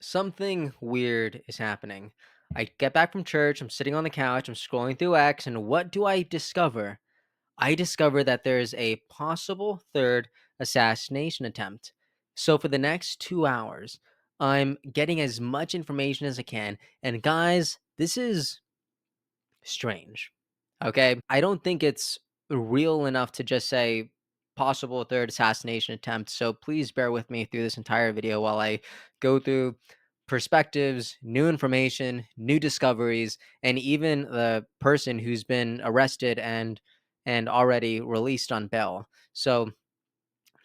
Something weird is happening. I get back from church, I'm sitting on the couch, I'm scrolling through X, and what do I discover? I discover that there's a possible third assassination attempt. So for the next 2 hours, I'm getting as much information as I can. And guys, this is strange. Okay. I don't think it's real enough to just say possible third assassination attempt. So please bear with me through this entire video while I go through perspectives, new information, new discoveries, and even the person who's been arrested and already released on bail. So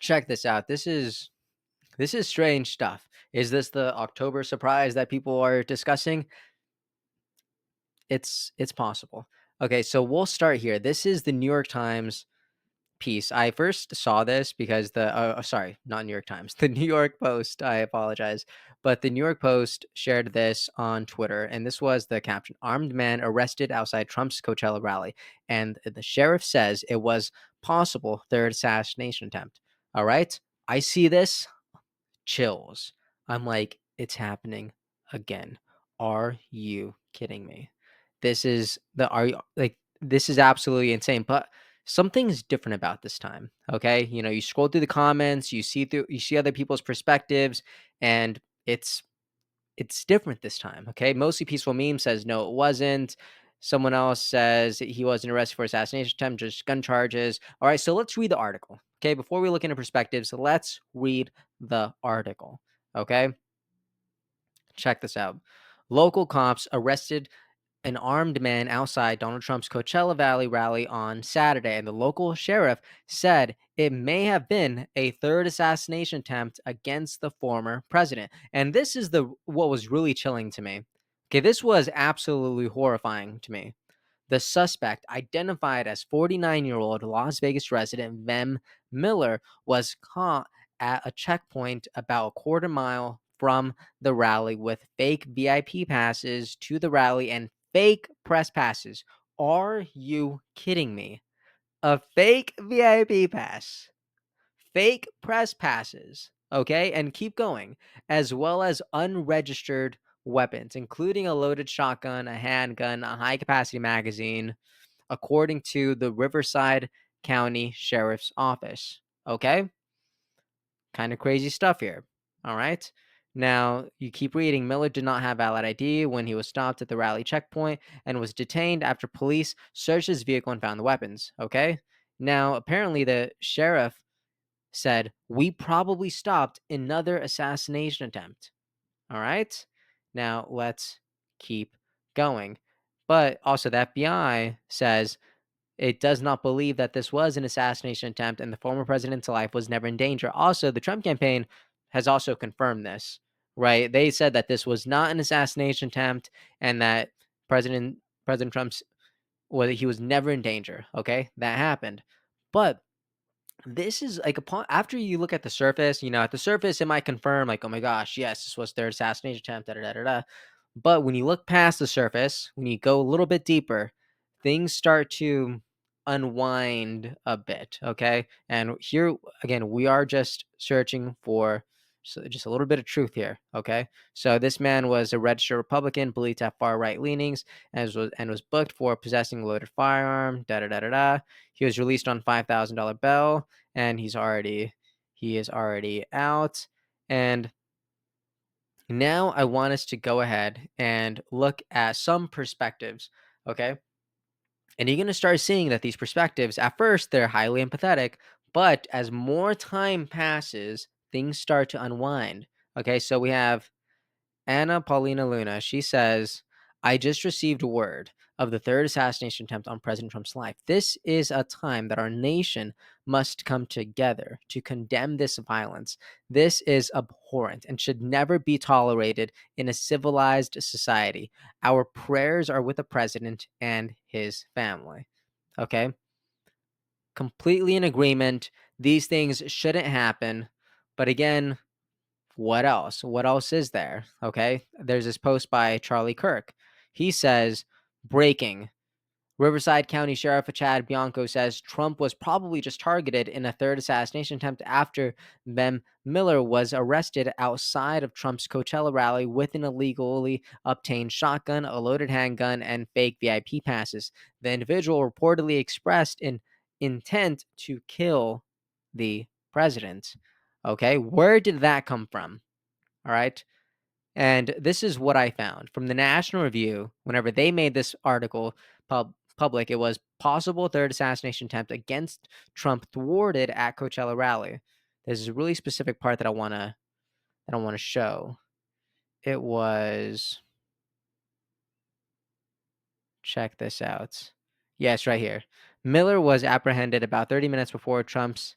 check this out. This is strange stuff. Is this the October surprise that people are discussing? It's possible. Okay, so we'll start here. This is the New York Times piece. I first saw this because sorry, not New York Times, the New York Post. I apologize, but the New York Post shared this on Twitter, and this was the caption: "Armed man arrested outside Trump's Coachella rally," and the sheriff says it was possible third assassination attempt. All right, I see this, chills. I'm like, it's happening again. Are you kidding me? This is the are you like this is absolutely insane. But something's different about this time. Okay. You scroll through the comments, you see other people's perspectives, and it's different this time. Okay. Mostly Peaceful Meme says no, it wasn't. Someone else says he wasn't arrested for assassination attempt, just gun charges. All right, so let's read the article. Okay, before we look into perspectives, let's read the article. Okay, check this out. Local cops arrested an armed man outside Donald Trump's Coachella Valley rally on Saturday, and the local sheriff said it may have been a third assassination attempt against the former president. And this is the what was really chilling to me. Okay, this was absolutely horrifying to me. The suspect, identified as 49-year-old Las Vegas resident Vem Miller, was caught at a checkpoint about a quarter mile from the rally with fake VIP passes to the rally and fake press passes. Are you kidding me? A fake VIP pass, fake press passes, okay, and keep going, as well as unregistered weapons, including a loaded shotgun, a handgun, a high capacity magazine, according to the Riverside County Sheriff's Office. Okay? Kind of crazy stuff here. All right. Now, you keep reading. Miller did not have valid ID when he was stopped at the rally checkpoint and was detained after police searched his vehicle and found the weapons. Okay. Now, apparently, the sheriff said, "We probably stopped another assassination attempt." All right. Now, let's keep going. But also, the FBI says it does not believe that this was an assassination attempt and the former president's life was never in danger. Also, the Trump campaign has also confirmed this, right? They said that this was not an assassination attempt and that President President Trump's he was never in danger. Okay, that happened, but this is like upon after you look at the surface, at the surface it might confirm like, oh my gosh, yes, this was their assassination attempt, da da da da. Da. But when you look past the surface, when you go a little bit deeper, things start to unwind a bit. Okay, and here again, we are just searching for just a little bit of truth here. Okay, so this man was a registered Republican, believed to have far right leanings, and was booked for possessing a loaded firearm. Da da da da da. He was released on $5,000 bail and he is already out. And now I want us to go ahead and look at some perspectives, okay? And you're going to start seeing that these perspectives, at first, they're highly empathetic, but as more time passes, things start to unwind. Okay, so we have Anna Paulina Luna, she says, I just received word of the third assassination attempt on President Trump's life. This is a time that our nation must come together to condemn this violence. This is abhorrent and should never be tolerated in a civilized society. Our prayers are with the president and his family. Okay? Completely in agreement. These things shouldn't happen. But again, what else? What else is there? Okay. There's this post by Charlie Kirk. He says, breaking. Riverside County Sheriff Chad Bianco says Trump was probably just targeted in a third assassination attempt after Mem Miller was arrested outside of Trump's Coachella rally with an illegally obtained shotgun, a loaded handgun, and fake VIP passes. The individual reportedly expressed an intent to kill the president. Okay, where did that come from? All right. And this is what I found from the National Review. Whenever they made this article public, it was possible third assassination attempt against Trump thwarted at Coachella rally. There's a really specific part that I want to show. It was, check this out. Yes, right here. Miller was apprehended about 30 minutes before Trump's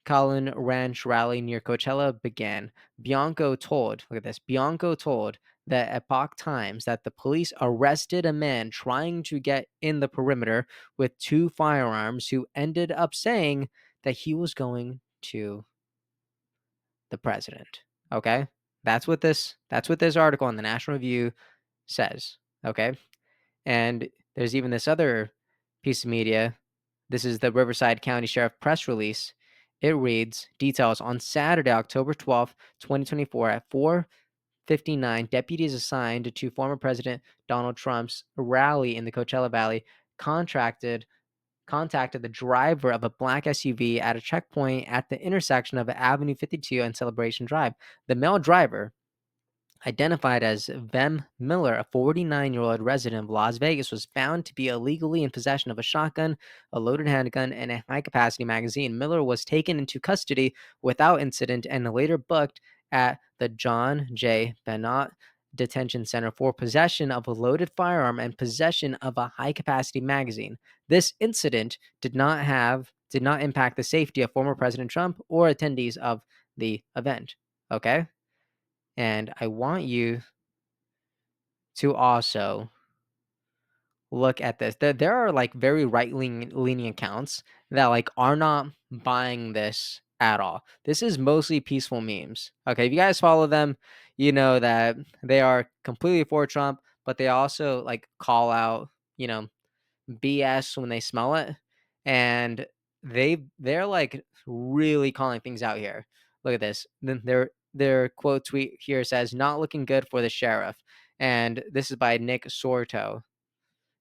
Colin Ranch rally near Coachella began. Look at this, Bianco told the Epoch Times that the police arrested a man trying to get in the perimeter with two firearms who ended up saying that he was going to the president. Okay? That's what this article in the National Review says. Okay? And there's even this other piece of media. This is the Riverside County Sheriff press release. It reads, details on Saturday, October 12th, 2024 at 4:59, deputies assigned to former President Donald Trump's rally in the Coachella Valley contacted the driver of a black SUV at a checkpoint at the intersection of Avenue 52 and Celebration Drive. The male driver, identified as Vem Miller, a 49-year-old resident of Las Vegas, was found to be illegally in possession of a shotgun, a loaded handgun, and a high-capacity magazine. Miller was taken into custody without incident and later booked at the John J. Bennett Detention Center for possession of a loaded firearm and possession of a high-capacity magazine. This incident did not impact the safety of former President Trump or attendees of the event. Okay? And I want you to also look at this. There are like very leaning accounts that like are not buying this at all. This is mostly peaceful memes. Okay, if you guys follow them, you know that they are completely for Trump, but they also like call out, BS when they smell it, and they're like really calling things out here. Look at this. Then their quote tweet here says, "Not looking good for the sheriff," and this is by Nick Sorto.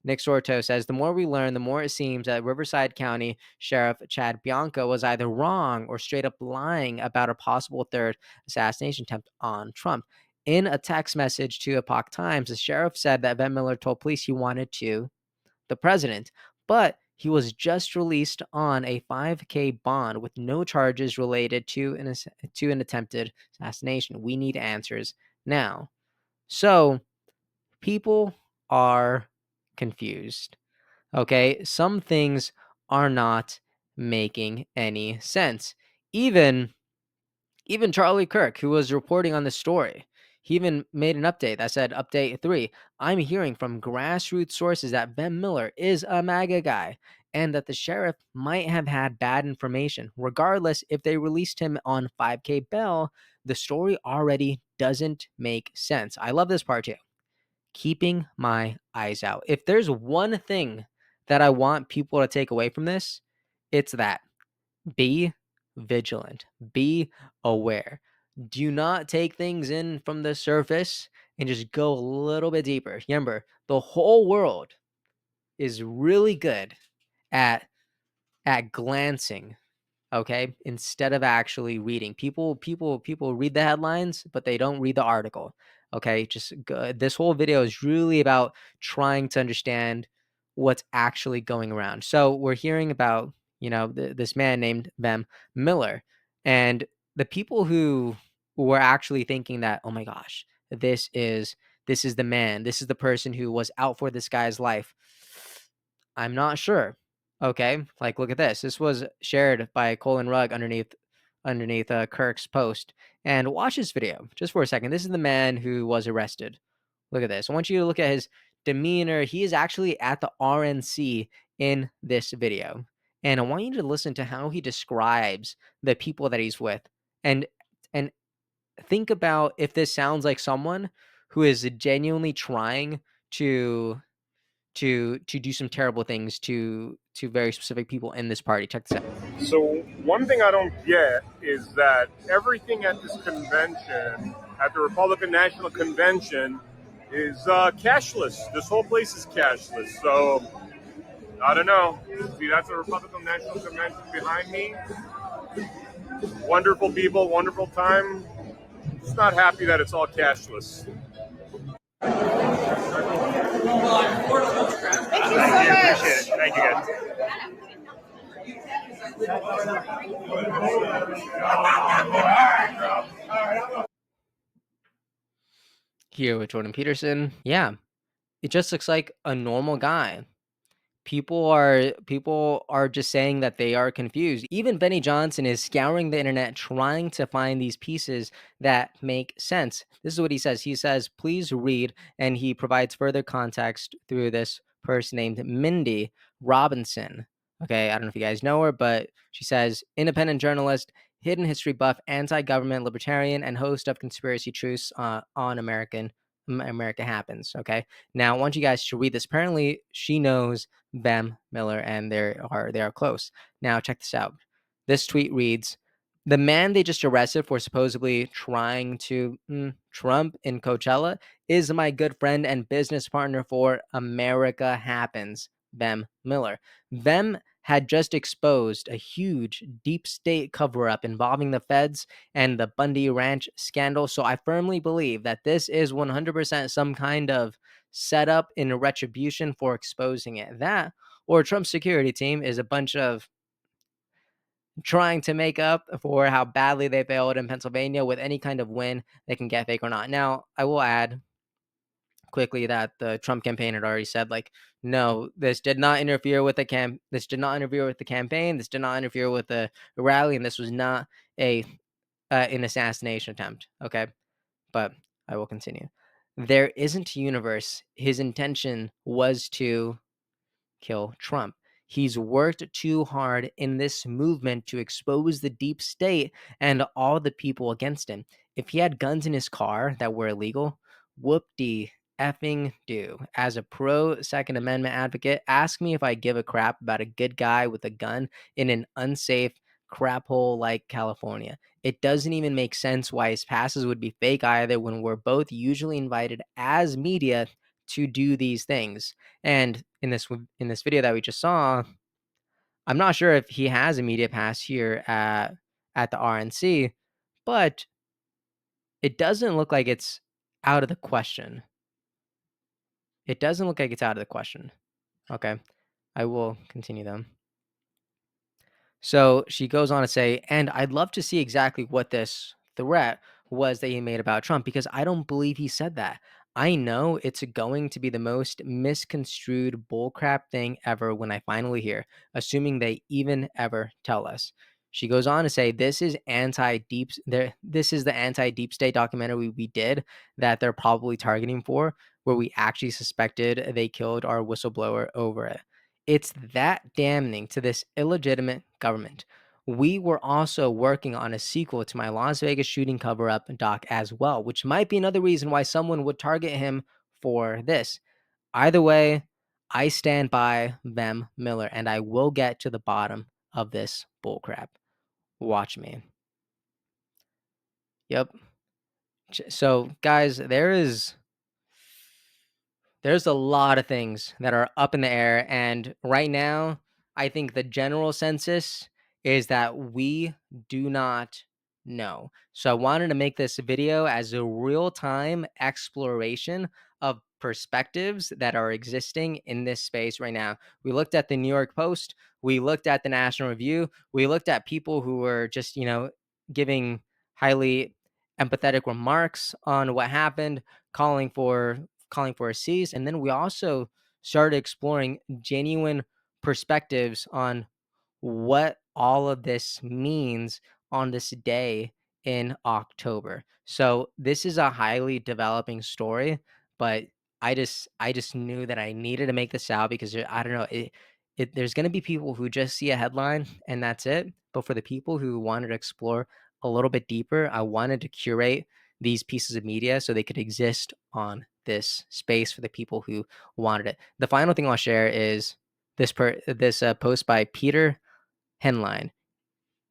Nick Sorto says, the more we learn, the more it seems that Riverside County Sheriff Chad Bianco was either wrong or straight up lying about a possible third assassination attempt on Trump. In a text message to Epoch Times, the sheriff said that Van Miller told police he wanted to the president, but he was just released on a 5K bond with no charges related to an attempted assassination. We need answers now. So people are confused. Okay, some things are not making any sense. Even Charlie Kirk, who was reporting on the story, he even made an update that said, Update 3, I'm hearing from grassroots sources that Ben Miller is a MAGA guy and that the sheriff might have had bad information. Regardless, if they released him on 5K bail, the story already doesn't make sense. I love this part too. Keeping my eyes out. If there's one thing that I want people to take away from this, it's that. Be vigilant. Be aware. Do not take things in from the surface and just go a little bit deeper. Remember, the whole world is really good at glancing, okay, instead of actually reading. People read the headlines, but they don't read the article. Okay, just this whole video is really about trying to understand what's actually going around. So we're hearing about this man named Vem Miller, and the people who were actually thinking that, oh my gosh, this is the man, this is the person who was out for this guy's life. I'm not sure. Okay, like look at this. This was shared by Colin Rugg underneath Kirk's post. And watch this video just for a second. This is the man who was arrested. Look at this. I want you to look at his demeanor. He is actually at the RNC in this video. And I want you to listen to how he describes the people that he's with. And and think about if this sounds like someone who is genuinely trying to to do some terrible things to very specific people in this party. Check this out. So one thing I don't get is that everything at this convention, at the Republican National Convention, is cashless. This whole place is cashless. So I don't know. See, that's the Republican National Convention behind me. Wonderful people, wonderful time. Just not happy that it's all cashless. Thank you so much. Appreciate it. Thank you guys. Here with Jordan Peterson. Yeah, it just looks like a normal guy. People are just saying that they are confused. Even Benny Johnson is scouring the internet trying to find these pieces that make sense. This is what he says. He says, "Please read," and he provides further context through this person named Mindy Robinson. Okay, I don't know if you guys know her, but she says, independent journalist, hidden history buff, anti-government libertarian, and host of Conspiracy Truths on America Happens. Okay, now I want you guys to read this. Apparently, she knows Bam Miller, and they are close. Now check this out. This tweet reads, "The man they just arrested for supposedly trying to Trump in Coachella is my good friend and business partner for America Happens, Bam Miller." Bam had just exposed a huge deep state cover-up involving the feds and the Bundy Ranch scandal. So I firmly believe that this is 100% some kind of set up in retribution for exposing it. That or Trump's security team is a bunch of trying to make up for how badly they failed in Pennsylvania with any kind of win they can get, fake or not. Now, I will add quickly that the Trump campaign had already said, like, no, this did not interfere with the this did not interfere with the campaign, this did not interfere with the rally, and this was not a an assassination attempt. Okay, but I will continue. There isn't a universe. His intention was to kill Trump. He's worked too hard in this movement to expose the deep state and all the people against him. If he had guns in his car that were illegal, whoop-de effing do. As a pro Second Amendment advocate, ask me if I give a crap about a good guy with a gun in an unsafe crap hole like California. It doesn't even make sense why his passes would be fake either when we're both usually invited as media to do these things. And in this video that we just saw, I'm not sure if he has a media pass here at the RNC, but it doesn't look like it's out of the question. It doesn't look like it's out of the question. Okay, I will continue them. So she goes on to say, and I'd love to see exactly what this threat was that he made about Trump because I don't believe he said that. I know it's going to be the most misconstrued bullcrap thing ever when I finally hear, assuming they even ever tell us. She goes on to say, "This is anti-deep. This is the anti-deep state documentary we did that they're probably targeting for, where we actually suspected they killed our whistleblower over it. It's that damning to this illegitimate government. We were also working on a sequel to my Las Vegas shooting cover up doc as well, which might be another reason why someone would target him for this. Either way, I stand by Bam Miller and I will get to the bottom of this bullcrap. Watch me." Yep. So, guys, there's a lot of things that are up in the air, and right now, I think the general census is that we do not know. So I wanted to make this video as a real-time exploration of perspectives that are existing in this space right now. We looked at the New York Post, we looked at the National Review, we looked at people who were just, giving highly empathetic remarks on what happened, calling for a cease. And then we also started exploring genuine perspectives on what all of this means on this day in October. So this is a highly developing story, but I just knew that I needed to make this out because I don't know, there's going to be people who just see a headline and that's it. But for the people who wanted to explore a little bit deeper, I wanted to curate these pieces of media so they could exist on this space for the people who wanted it. The final thing I'll share is this post by Peter Henline.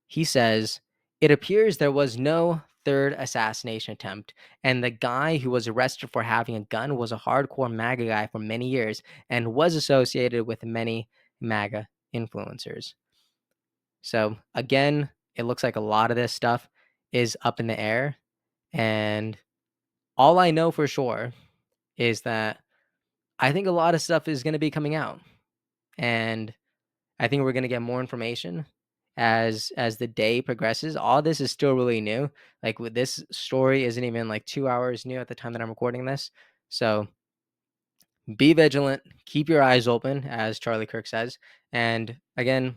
He says, "It appears there was no third assassination attempt, and the guy who was arrested for having a gun was a hardcore MAGA guy for many years and was associated with many MAGA influencers." So again, it looks like a lot of this stuff is up in the air, and all I know for sure is that I think a lot of stuff is going to be coming out, and I think we're going to get more information as the day progresses. All this is still really new. Like, with this story isn't even like 2 hours new at the time that I'm recording this. So be vigilant, keep your eyes open, as Charlie Kirk says. And again,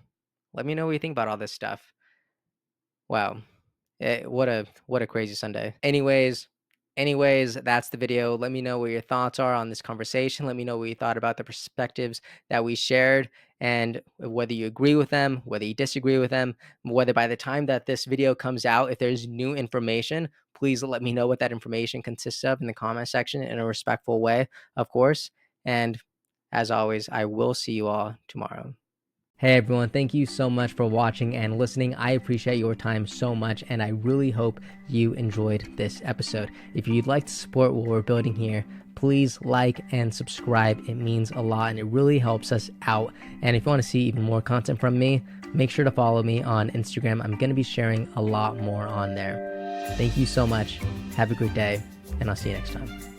let me know what you think about all this stuff. Wow. What a crazy Sunday. Anyways, that's the video. Let me know what your thoughts are on this conversation. Let me know what you thought about the perspectives that we shared, and whether you agree with them, whether you disagree with them, whether by the time that this video comes out, if there's new information, please let me know what that information consists of in the comment section in a respectful way, of course. And as always, I will see you all tomorrow. Hey everyone, thank you so much for watching and listening. I appreciate your time so much, and I really hope you enjoyed this episode. If you'd like to support what we're building here, please like and subscribe. It means a lot and it really helps us out. And if you want to see even more content from me, make sure to follow me on Instagram. I'm going to be sharing a lot more on there. Thank you so much. Have a great day, and I'll see you next time.